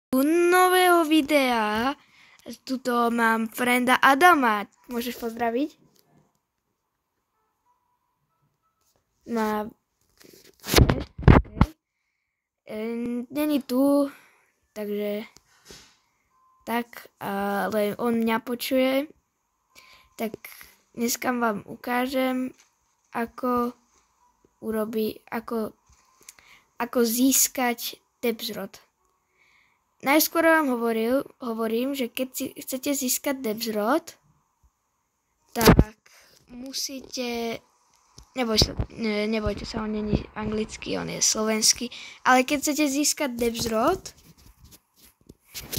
Nového videa. Tuto mám frenda Adama. Môžeš pozdraviť? Není tu, takže tak, ale on mňa počuje. Tak dneska vám ukážem, ako získať Debsrod. Najskôr vám hovorím, že keď si chcete získať Debsrod, tak musíte, nebojte sa, on nie je anglický, on je slovenský, ale keď chcete získať Debsrod,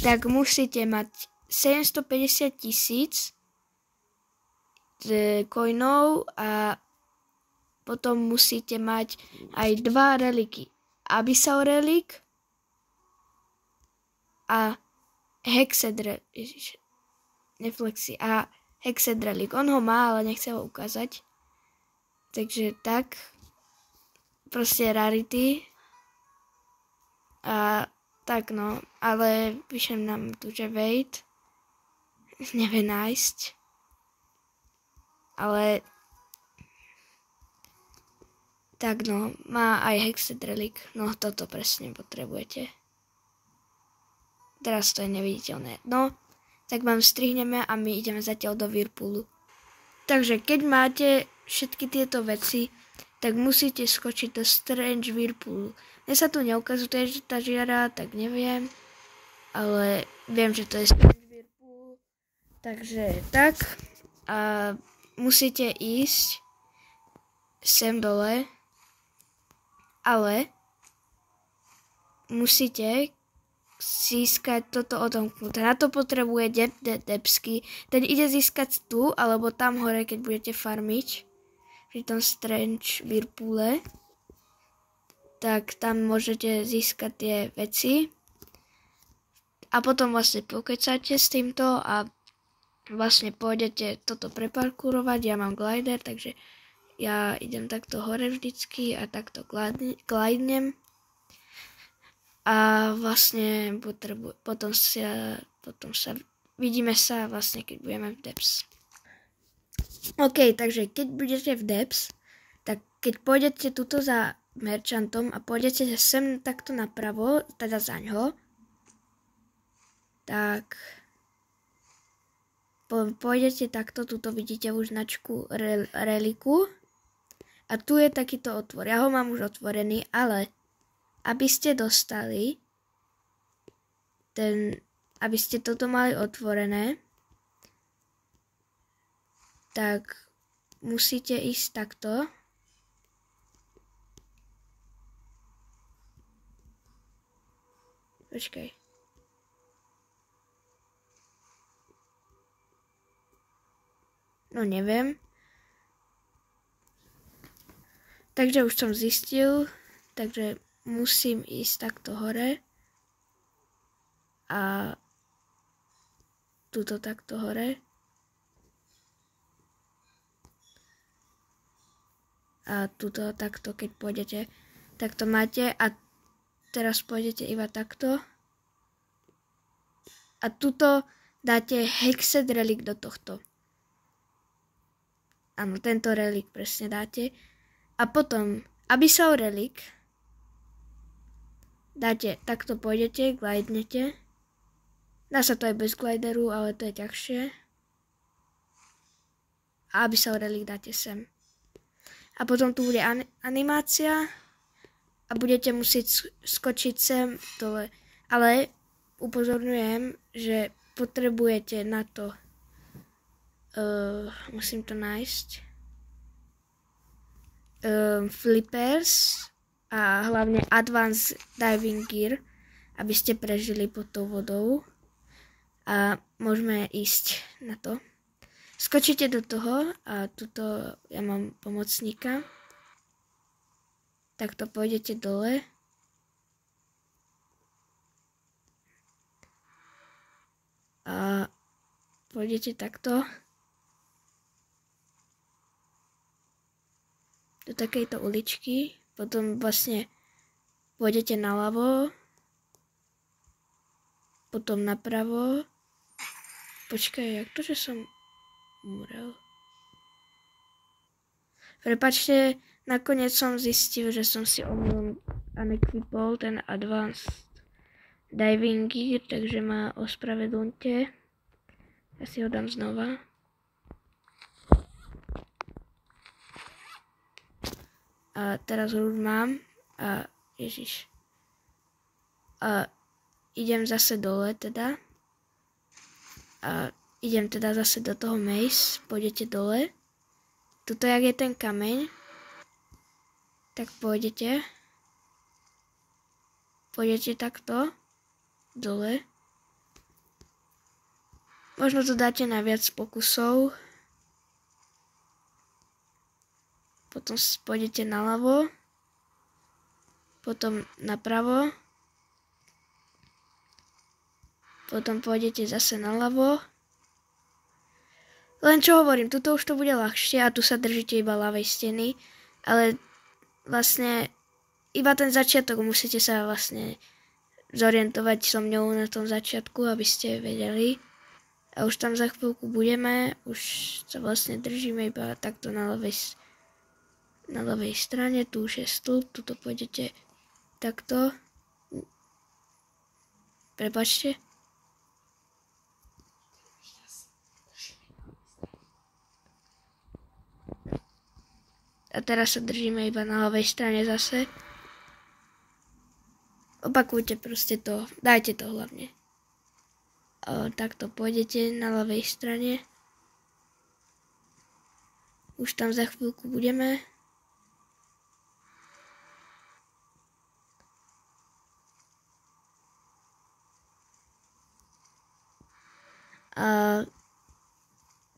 tak musíte mať 750 000 coinov a potom musíte mať aj 2 reliky. Abyssal relik a Hexed relik. On ho má, ale nechce ho ukázať. Takže tak. Proste rarity. A tak no. Ale píšem nám tu, že wait. Nevie nájsť. Ale tak no. Má aj Hexed relik. No toto presne potrebujete. Teraz to je neviditeľné. No, tak vám strihneme a my ideme zatiaľ do Whirlpoolu. Takže keď máte všetky tieto veci, tak musíte skočiť do Strange Whirlpoolu. Mne sa tu neukazuje, že tá žiara, tak neviem. Ale viem, že to je Strange Whirlpool. Takže tak. A musíte ísť sem dole. Ale musíte získať toto odomknuté. Na to potrebuje Debsky. Ten ide získať tu, alebo tam hore, keď budete farmiť. Pri tom Strange Whirlpoole. Tak tam môžete získať tie veci. A potom vlastne pokecáte s týmto a vlastne pôjdete toto preparkúrovať. Ja mám glider, takže ja idem takto hore vždycky a takto glidnem. A vlastne potom sa vidíme sa vlastne, keď budeme v Debs. OK, takže keď budete v Debs, tak keď pôjdete tuto za merchantom a pôjdete sem takto napravo, teda za ňo, tak pôjdete takto, tuto vidíte už značku reliku a tu je takýto otvor. Ja ho mám už otvorený, ale aby ste dostali aby ste toto mali otvorené, tak musíte ísť takto. Počkaj. No neviem. Takže už som zistil, takže musím ísť takto hore a tuto takto hore a tuto takto, keď pôjdete, takto máte a teraz pôjdete iba takto a tuto dáte Hexed relik do tohto. Áno, tento relik presne dáte a potom Abyssal relik dáte, takto pôjdete, glidnete. Dá sa to aj bez glideru, ale to je ťažšie. A Abyssal relik dáte sem. A potom tu bude animácia a budete musieť skočiť sem dole. Ale upozorňujem, že potrebujete na to musím to nájsť flippers a hlavne Advanced Diving Gear, aby ste prežili pod tou vodou. A môžeme ísť na to. Skočíte do toho a tuto ja mám pomocníka. Takto pôjdete dole. A pôjdete takto. Do takejto uličky. Potom vlastne pôjdete naľavo potom napravo. Počkaj, jak to, že som umrel? Prepačte, nakoniec som zistil, že som si omylom unequipol ten Advanced Diving Gear, takže ma ospravedlňte. Ja si ho dám znova. A teraz ho už mám. A ježiš. A idem zase dole teda. A idem teda zase do toho maze. Pôjdete dole. Tuto, jak je ten kameň, tak pôjdete. Pôjdete takto dole. Možno to dáte na viac pokusov. Potom pôjdete naľavo. Potom napravo. Potom pôjdete zase naľavo. Len čo hovorím, tuto už to bude ľahšie a tu sa držíte iba ľavej steny. Ale vlastne iba ten začiatok musíte sa vlastne zorientovať so mňou na tom začiatku, aby ste vedeli. A už tam za chvíľku budeme. Už sa vlastne držíme iba takto na ľavej strane. Tu už je stĺp, tuto pôjdete takto. Prepáčte. A teraz sa držíme iba na ľavej strane zase. Opakujte proste to. Dajte to hlavne. Takto pôjdete na ľavej strane. Už tam za chvíľku budeme. A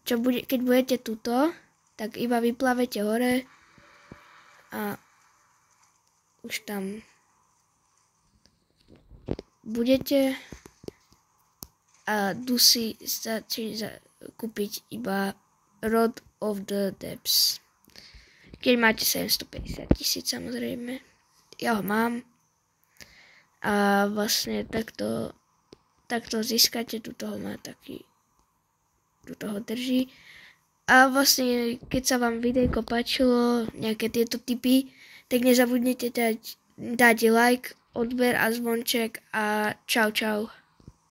keď budete tuto, tak iba vyplavete hore a už tam budete a tu si stačí kúpiť iba Rod of the Depths. Keď máte 750 000 samozrejme. Ja ho mám. A vlastne takto získate, tuto ho má taký, tuto ho drží. A vlastne, keď sa vám videjko páčilo, nejaké tieto tipy, tak nezabudnite dať like, odber a zvonček a čau čau.